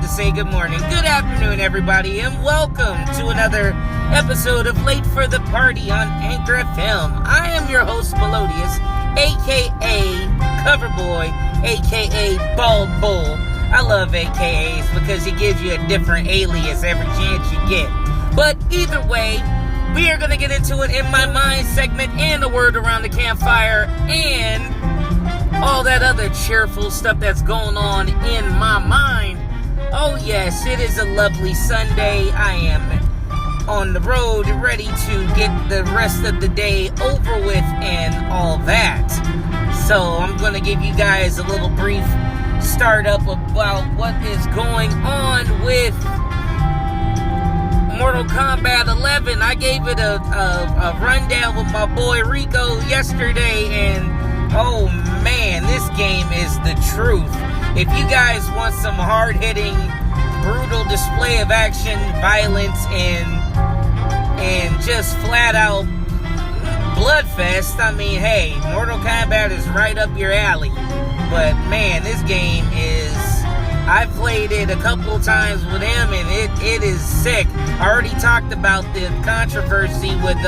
to say good morning, good afternoon, everybody, and welcome to another episode of Late for the Party on Anchor FM. I am your host, Melodious, a.k.a. Coverboy, a.k.a. Bald Bull. I love AKAs because it gives you a different alias every chance you get. But either way, we are going to get into it in my mind segment and a word around the campfire and all that other cheerful stuff that's going on in my mind. Oh yes, it is a lovely Sunday. I am on the road, ready to get the rest of the day over with and all that. So I'm going to give you guys a little brief startup about what is going on with Mortal Kombat 11. I gave it a rundown with my boy Rico yesterday, and oh man, this game is the truth. If you guys want some hard-hitting, brutal display of action, violence, and just flat-out bloodfest, I mean, hey, Mortal Kombat is right up your alley. But man, this game is... I've played it a couple of times with him, and it is sick. I already talked about the controversy with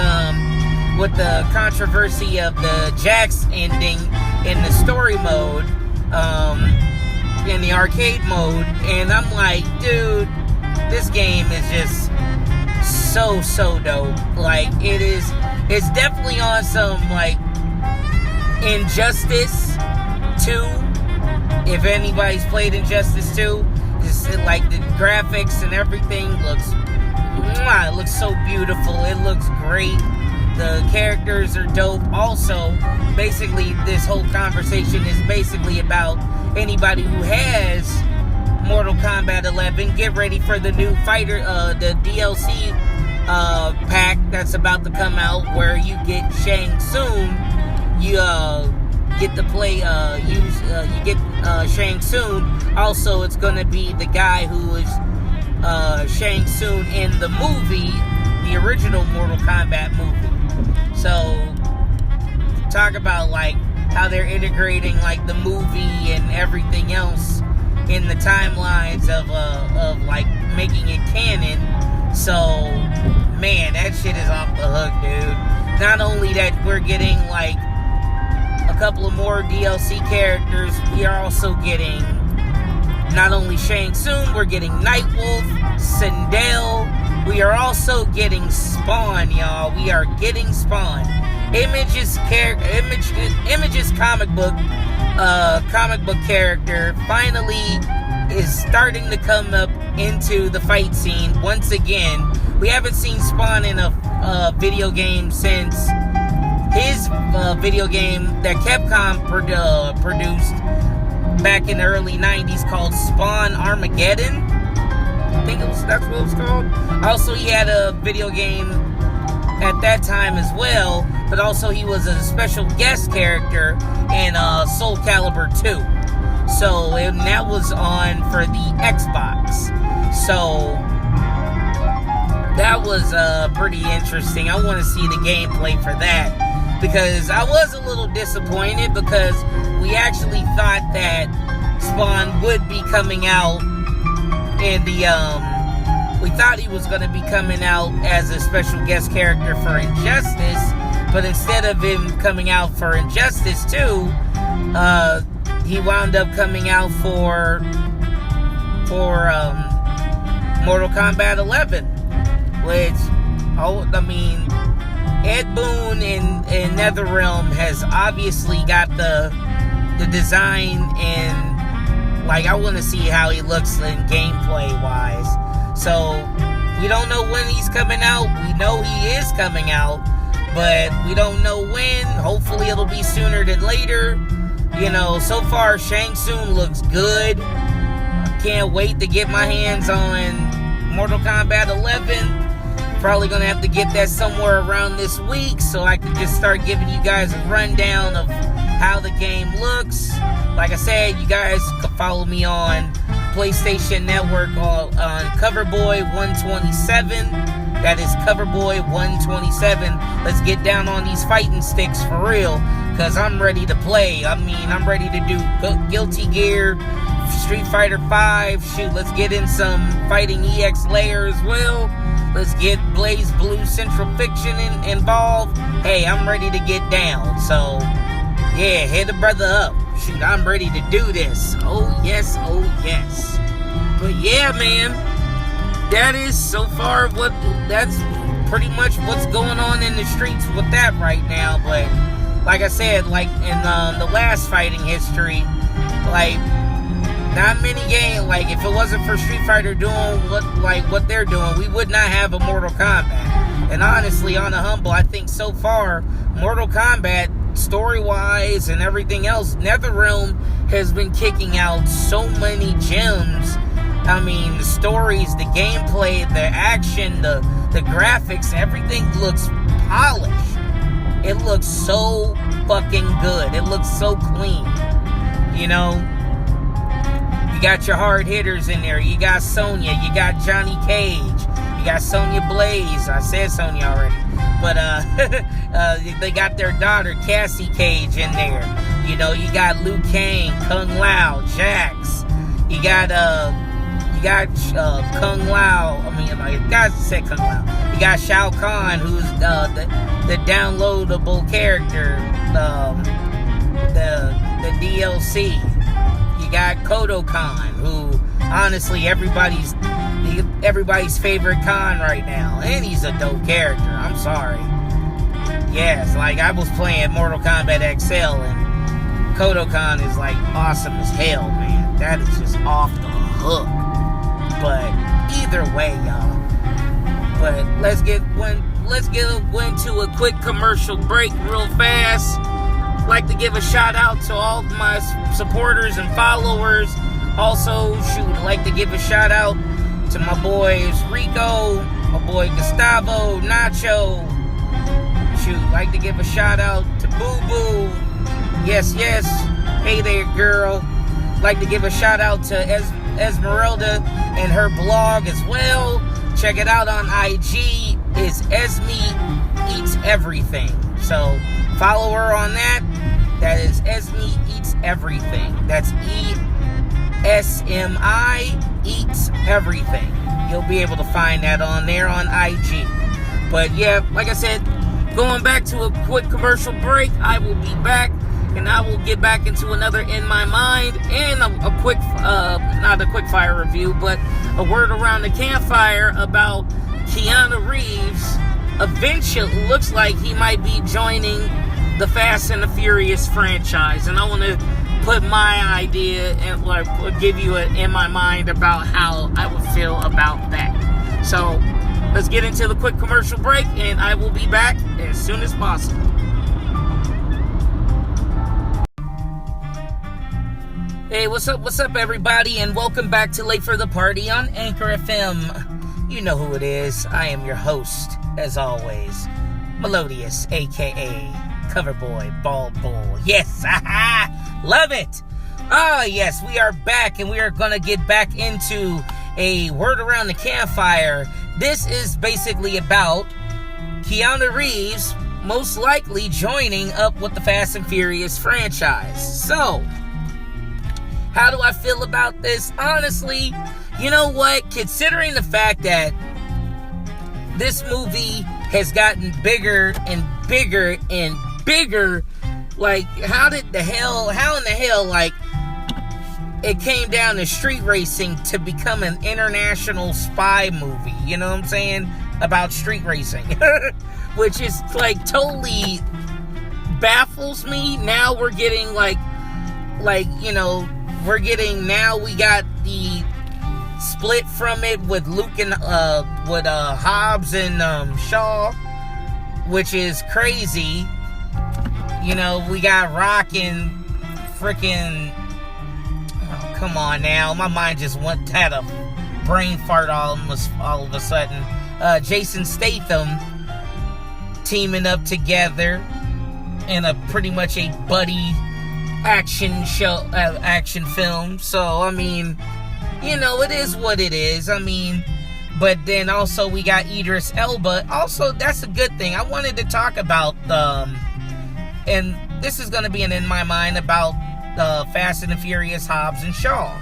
the controversy of the Jax ending in the story mode, in the arcade mode, and I'm like, dude, this game is just so dope. Like, it's definitely on some, like, Injustice 2. If anybody's played Injustice 2, just like the graphics and everything it looks so beautiful. It looks great. The characters are dope. Also, basically, this whole conversation is basically about anybody who has Mortal Kombat 11. Get ready for the new fighter, the DLC pack that's about to come out, where you get Shang Tsung. You get to play. You get Shang Tsung. Also, it's gonna be the guy who is Shang Tsung in the movie, the original Mortal Kombat movie. So, talk about like how they're integrating like the movie and everything else in the timelines of like making it canon. So, man, that shit is off the hook, dude. Not only that, we're getting like a couple of more DLC characters. We are also getting not only Shang Tsung, we're getting Nightwolf, Sindel. We are also getting Spawn, y'all. We are getting Spawn. Image's comic book character finally is starting to come up into the fight scene once again. We haven't seen Spawn in a video game since his video game that Capcom produced back in the early 90s called Spawn Armageddon. I think that's what it was called. Also, he had a video game at that time as well, but also he was a special guest character in Soul Calibur 2. So, and that was on for the Xbox. So, that was pretty interesting. I want to see the gameplay for that, because I was a little disappointed, because we actually thought that Spawn would be coming out in the, we thought he was going to be coming out as a special guest character for Injustice, but instead of him coming out for Injustice 2, he wound up coming out for Mortal Kombat 11, which, I mean, Ed Boon in NetherRealm has obviously got the design, and like, I want to see how he looks in gameplay wise. So we don't know when he's coming out. We know he is coming out, but we don't know when. Hopefully it'll be sooner than later. You know, so far Shang Tsung looks good. I can't wait to get my hands on Mortal Kombat 11. Probably gonna have to get that somewhere around this week, so I can just start giving you guys a rundown of how the game looks. Like I said, you guys can follow me on PlayStation Network on Coverboy127. That is Coverboy127. Let's get down on these fighting sticks for real, because I'm ready to play. I mean, I'm ready to do Guilty Gear, Street Fighter 5. Shoot, let's get in some Fighting EX layer as well. Let's get Blaze Blue Central Fiction involved. Hey, I'm ready to get down. So, yeah, hit a brother up. Shoot, I'm ready to do this. Oh, yes, oh, yes. But, yeah, man, that is so far that's pretty much what's going on in the streets with that right now. But, like I said, like in the last fighting history, like, not many games, like, if it wasn't for Street Fighter doing what they're doing, we would not have a Mortal Kombat. And honestly, on the humble, I think so far, Mortal Kombat, story-wise and everything else, NetherRealm has been kicking out so many gems. I mean, the stories, the gameplay, the action, the graphics, everything looks polished. It looks so fucking good. It looks so clean. You know? You got your hard hitters in there. You got Sonya. You got Johnny Cage. You got Sonya Blaze. I said Sonya already. But they got their daughter, Cassie Cage, in there. You know, you got Liu Kang, Kung Lao, Jax. You got Kung Lao. I mean, like, guys said Kung Lao. You got Shao Kahn, who's the downloadable character, the DLC. You got Kodokan, who honestly everybody's favorite Khan right now, and he's a dope character. I'm sorry. Yes, like I was playing Mortal Kombat XL, and Kodokan is like awesome as hell, man. That is just off the hook. But either way, y'all. But let's get into a quick commercial break real fast. Like to give a shout out to all my supporters and followers. Also, like to give a shout out to my boys Rico, my boy Gustavo, Nacho. Like to give a shout out to Boo Boo. Yes, yes. Hey there, girl. Like to give a shout out to Esmeralda and her blog as well. Check it out on IG. It's Esme Eats Everything. So follow her on that. That is Esme Eats Everything. That's ESMI Eats Everything. You'll be able to find that on there on IG. But yeah, like I said, going back to a quick commercial break, I will be back. And I will get back into another In My Mind and a quick, not a quick fire review, but a word around the campfire about Kiana Reaves. Eventually, looks like he might be joining the Fast and the Furious franchise. And I want to put my idea and like give you an In My Mind about how I would feel about that. So, let's get into the quick commercial break, and I will be back as soon as possible. Hey, what's up, everybody, and welcome back to Late for the Party on Anchor FM. You know who it is. I am your host, as always, Melodious, a.k.a. Coverboy, Bald Bull. Yes, love it. Yes, we are back, and we are going to get back into a word around the campfire. This is basically about Kiana Reaves most likely joining up with the Fast and Furious franchise. So, how do I feel about this? Honestly, you know what? Considering the fact that this movie has gotten bigger and bigger and bigger, like, how in the hell, like, it came down to street racing to become an international spy movie, you know what I'm saying? About street racing. Which is, like, totally baffles me. Now we're getting, you know, we got the split from it with Luke and, Hobbs and, Shaw, which is crazy. You know, we got Rock and freaking, oh, come on now, my mind just had a brain fart all of a sudden. Jason Statham teaming up together in a pretty much a buddy action film. So, I mean, you know, it is what it is. I mean, but then also we got Idris Elba. Also, that's a good thing. I wanted to talk about, and this is going to be an In My Mind about Fast and the Furious Hobbs and Shaw.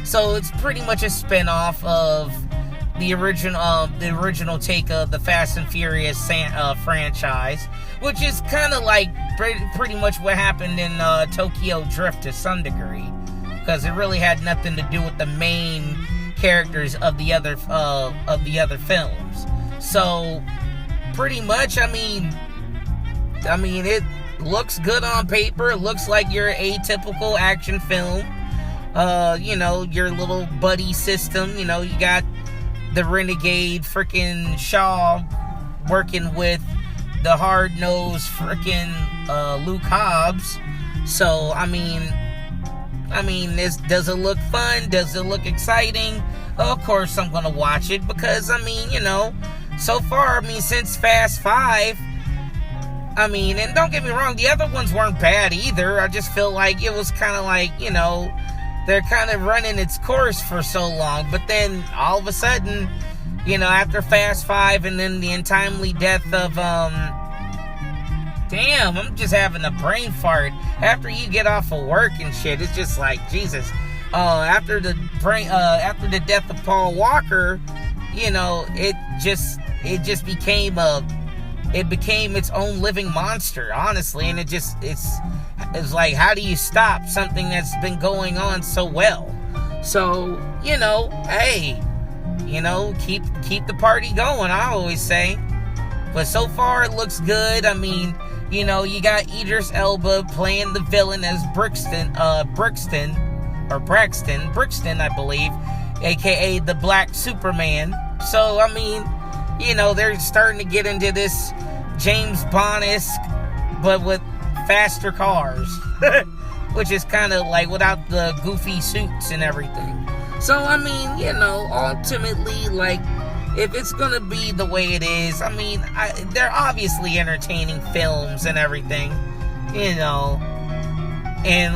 So it's pretty much a spin-off of the original take of the Fast and Furious franchise, which is kind of like pretty much what happened in Tokyo Drift to some degree, because it really had nothing to do with the main characters of the other films. So pretty much, I mean, it looks good on paper. It looks like your atypical action film. Your little buddy system. You got the renegade freaking Shaw working with the hard-nosed freaking Luke Hobbs. So, I mean, does it look fun? Does it look exciting? Of course I'm going to watch it because, so far, since Fast 5, and don't get me wrong, the other ones weren't bad either. I just feel like it was kind of like, they're kind of running its course for so long. But then, all of a sudden, after Fast 5 and then the untimely death of, damn, I'm just having a brain fart. After you get off of work and shit, it's just like, Jesus. After the death of Paul Walker, it just became its own living monster, honestly. And it's like, how do you stop something that's been going on so well? So, hey, keep the party going, I always say. But so far, it looks good. You got Idris Elba playing the villain as Brixton, I believe, aka the Black Superman. So, they're starting to get into this James Bond-esque, but with faster cars, which is kind of like without the goofy suits and everything. So, ultimately, like, if it's gonna be the way it is, they're obviously entertaining films and everything, and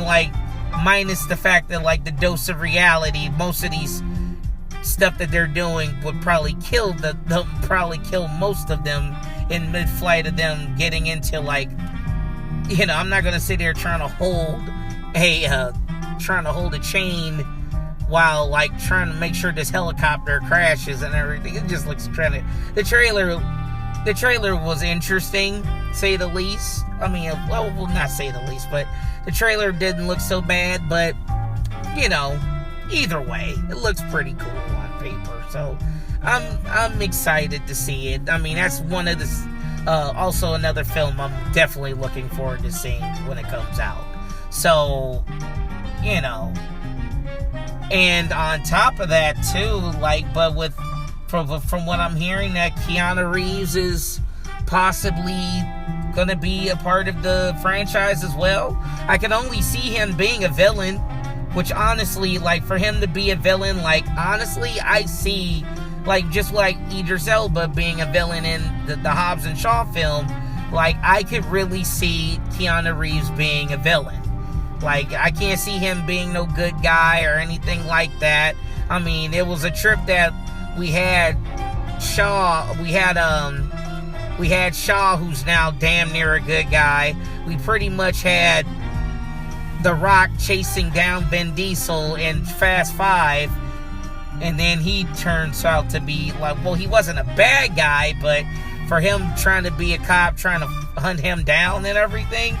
like, minus the fact that, like, the dose of reality, most of these stuff that they're doing would probably kill most of them in mid-flight of them getting into, like, I'm not gonna sit there trying to hold a chain while, like, trying to make sure this helicopter crashes and everything. It just looks the trailer was interesting, say the least. Well, not say the least, but the trailer didn't look so bad. But either way, it looks pretty cool on paper. So I'm excited to see it. That's one of the also another film I'm definitely looking forward to seeing when it comes out. So, and on top of that too, like, but from what I'm hearing, that Kiana Reaves is possibly gonna be a part of the franchise as well. I can only see him being a villain, which honestly, like, for him to be a villain, like, honestly, I see, like, just like Idris Elba being a villain in the Hobbs and Shaw film, like, I could really see Keanu Reeves being a villain. Like, I can't see him being no good guy or anything like that. It was a trip that we had Shaw, who's now damn near a good guy. We pretty much had The Rock chasing down Vin Diesel in Fast 5, and then he turns out to be, like, well, he wasn't a bad guy, but for him trying to be a cop, trying to hunt him down and everything,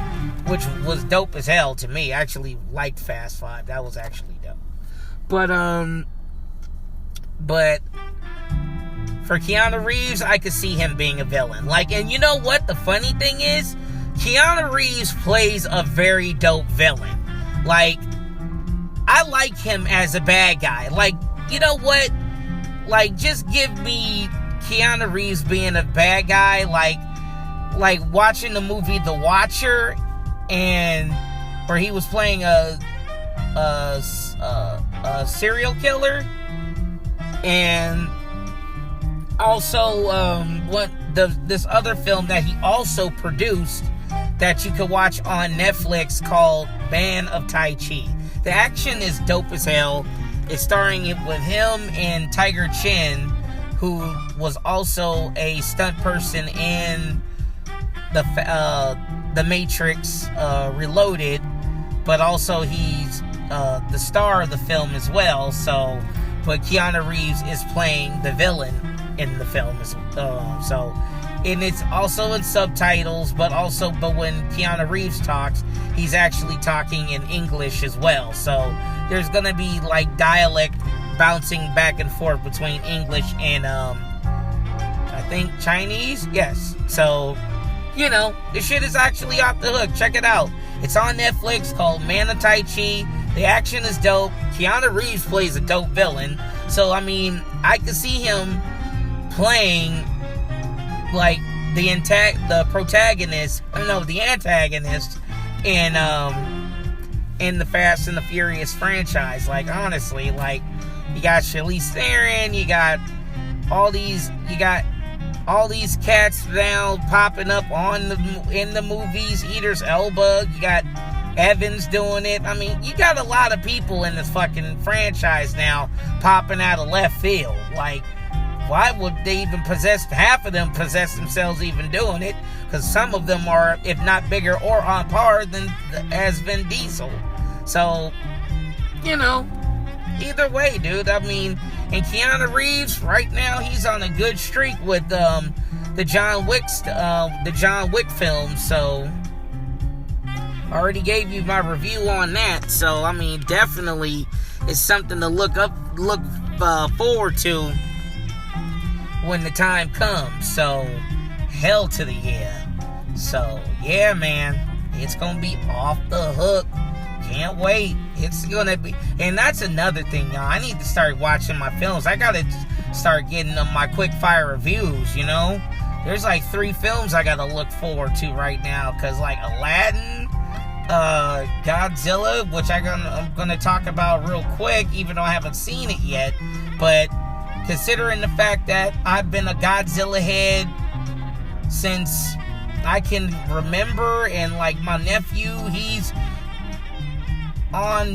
which was dope as hell to me. I actually liked Fast 5. That was actually dope. But for Keanu Reeves, I could see him being a villain. Like, and you know what? The funny thing is, Keanu Reeves plays a very dope villain. Like, I like him as a bad guy. Like, you know what? Like, just give me Keanu Reeves being a bad guy. Like watching the movie The Watcher, and where he was playing a serial killer, and also this other film that he also produced that you could watch on Netflix called Man of Tai Chi. The action is dope as hell. It's starring with him and Tiger Chin, who was also a stunt person in the Matrix Reloaded, but also he's the star of the film as well. So, but Kiana Reaves is playing the villain in the film and it's also in subtitles, but when Keanu Reeves talks, he's actually talking in English as well. So there's gonna be like dialect bouncing back and forth between English and I think Chinese. Yes. So this shit is actually off the hook. Check it out. It's on Netflix, called Man of Tai Chi. The action is dope. Keanu Reeves plays a dope villain. So I mean, I could see him playing like the antagonist in the Fast and the Furious franchise. Like, honestly, like, you got Charlize Theron, you got all these cats now popping up in the movies. Idris Elba, you got Evans doing it. I mean, you got a lot of people in this fucking franchise now popping out of left field. Like, why would they even half of them possess themselves even doing it? Because some of them are, if not bigger or on par as Vin Diesel. So, either way, dude. I mean, and Keanu Reeves, right now, he's on a good streak with the John Wick films. So, I already gave you my review on that. So, I mean, definitely it's something to look forward to when the time comes. So, hell to the yeah. So, yeah, man, it's gonna be off the hook. Can't wait. It's gonna be, and that's another thing, y'all. I need to start watching my films. I gotta start getting my quick fire reviews. There's like 3 films I gotta look forward to right now, cause like Aladdin, Godzilla, which I'm gonna talk about real quick, even though I haven't seen it yet. But considering the fact that I've been a Godzilla head since I can remember, and like my nephew, he's on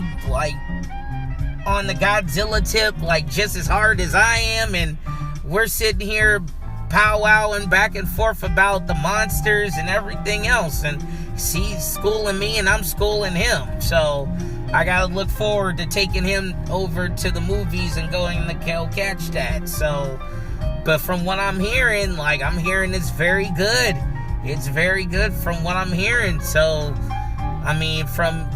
the Godzilla tip, like just as hard as I am, and we're sitting here powwowing back and forth about the monsters and everything else, and he's schooling me and I'm schooling him. So I gotta look forward to taking him over to the movies and going to catch that. So, but from what I'm hearing, I'm hearing it's very good. It's very good from what I'm hearing. So, I mean, from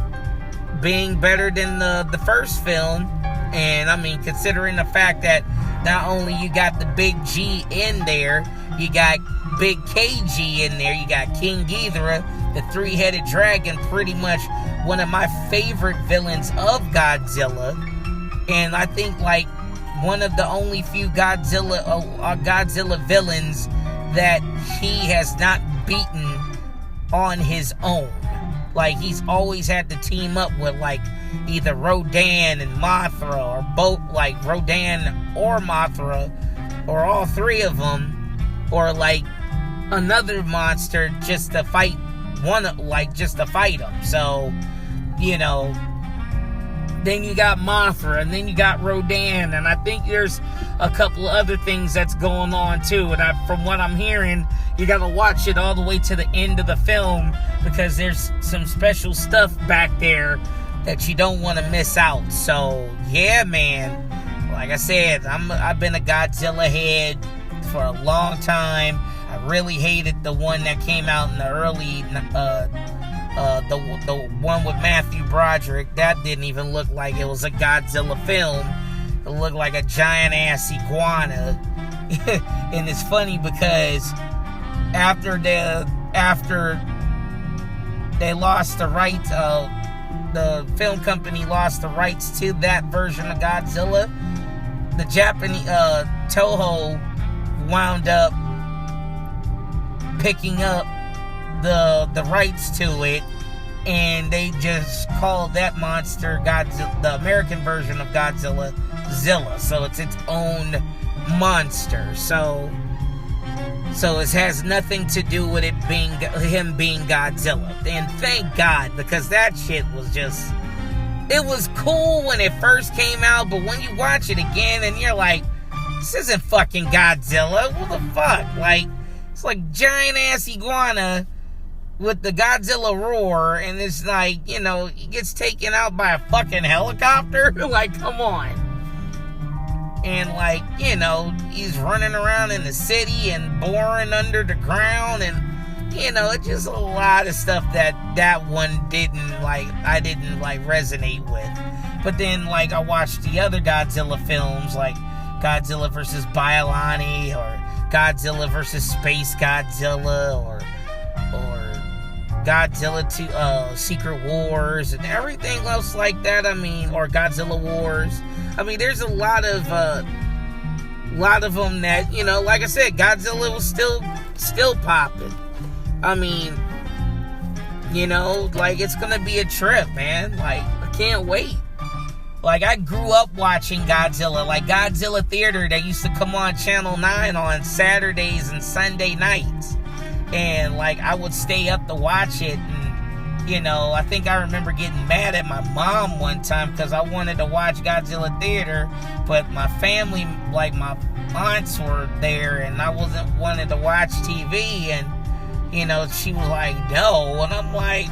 being better than the first film, and I mean, considering the fact that not only you got the big G in there, you got big KG in there, you got King Ghidorah, the 3-headed dragon, pretty much one of my favorite villains of Godzilla, and I think like one of the only few Godzilla villains that he has not beaten on his own. Like, he's always had to team up with like either Rodan and Mothra, or both, like Rodan or Mothra, or all 3 of them, or like another monster just to fight him. So, then you got Mothra, and then you got Rodan, and I think there's a couple of other things that's going on too. And from what I'm hearing, you gotta watch it all the way to the end of the film, because there's some special stuff back there that you don't want to miss out. So, yeah, man. Like I said, I've been a Godzilla head for a long time. I really hated the one that came out in the early, the one with Matthew Broderick. That didn't even look like it was a Godzilla film. It looked like a giant ass iguana. And it's funny because after they lost the rights, the film company lost the rights to that version of Godzilla, the Japanese Toho wound up picking up the rights to it, and they just called that monster Godzilla, the American version of Godzilla, Zilla. So it's its own monster. So it has nothing to do with him being Godzilla. And thank God, because that shit was just, it was cool when it first came out, but when you watch it again and you're like, this isn't fucking Godzilla. What the fuck? Like, it's like giant ass iguana with the Godzilla roar, and it's like, you know, he gets taken out by a fucking helicopter. Like, come on. And like, you know, he's running around in the city and boring under the ground, and you know, it's just a lot of stuff that one didn't like, I didn't like resonate with. But then like I watched the other Godzilla films, like Godzilla vs. Biollani, or Godzilla vs. Space Godzilla, or Godzilla 2 Secret Wars, and everything else like that. I mean, or Godzilla Wars. I mean, there's a lot of them that, you know, like I said, Godzilla was still popping. I mean, you know, like, it's gonna be a trip, man. Like, I can't wait. Like, I grew up watching Godzilla, like Godzilla Theater that used to come on Channel 9 on Saturdays and Sunday nights. And like, I would stay up to watch it, and you know, I think I remember getting mad at my mom one time because I wanted to watch Godzilla Theater, but my family, like my aunts, were there, and I wasn't wanted to watch TV, and you know, she was like, no, and I'm like,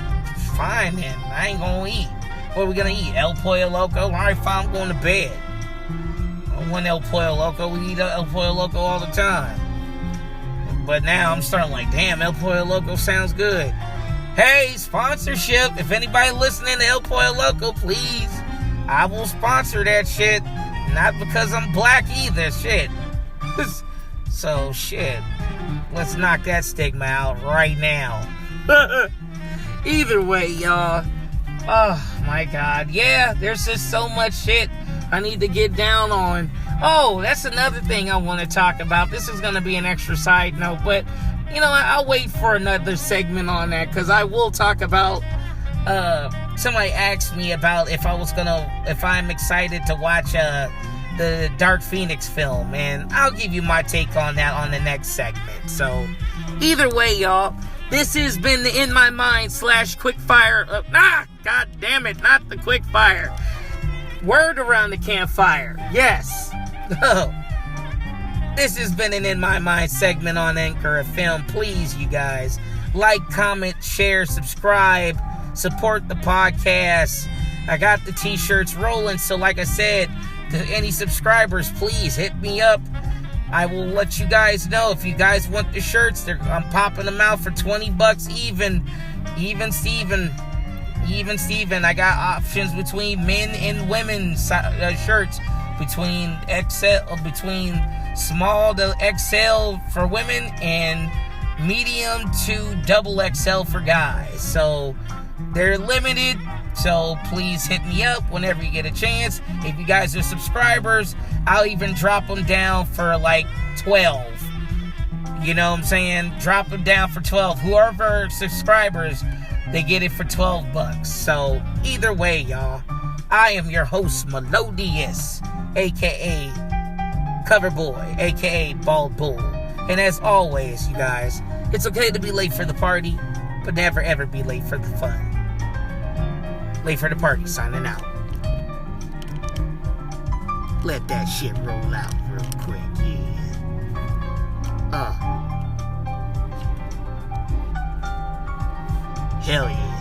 fine then, I ain't gonna eat. What are we gonna eat? El Pollo Loco? Alright, fine, I'm going to bed. I don't want El Pollo Loco, we eat El Pollo Loco all the time. But now I'm starting like, damn, El Pollo Loco sounds good. Hey, sponsorship. If anybody listening to El Pollo Loco, please, I will sponsor that shit. Not because I'm black either, shit. So, shit. Let's knock that stigma out right now. Either way, y'all. Oh, my God. Yeah, there's just so much shit I need to get down on. Oh, that's another thing I want to talk about. This is going to be an extra side note, but, you know, I'll wait for another segment on that, because I will talk about, somebody asked me about if I'm excited to watch, the Dark Phoenix film, and I'll give you my take on that on the next segment. So, either way, y'all, this has been the In My Mind / Quickfire, God damn it, not the Quickfire. Word around the campfire. Yes. This has been an In My Mind segment on Anchor FM. Please, you guys, like, comment, share, subscribe, support the podcast. I got the t-shirts rolling, so like I said, to any subscribers, please hit me up. I will let you guys know if you guys want the shirts. I'm popping them out for $20 even Steven. I got options between men and women's shirts, between small to XL for women and medium to double XL for guys. So they're limited, so please hit me up whenever you get a chance. If you guys are subscribers, I'll even drop them down for like 12. You know what I'm saying? Drop them down for 12. Whoever subscribers, they get it for $12. So either way, y'all, I am your host, Melodious, aka Coverboy, aka Bald Bull. And as always, you guys, it's okay to be late for the party, but never ever be late for the fun. Late for the party, signing out. Let that shit roll out real quick, yeah. Hell yeah.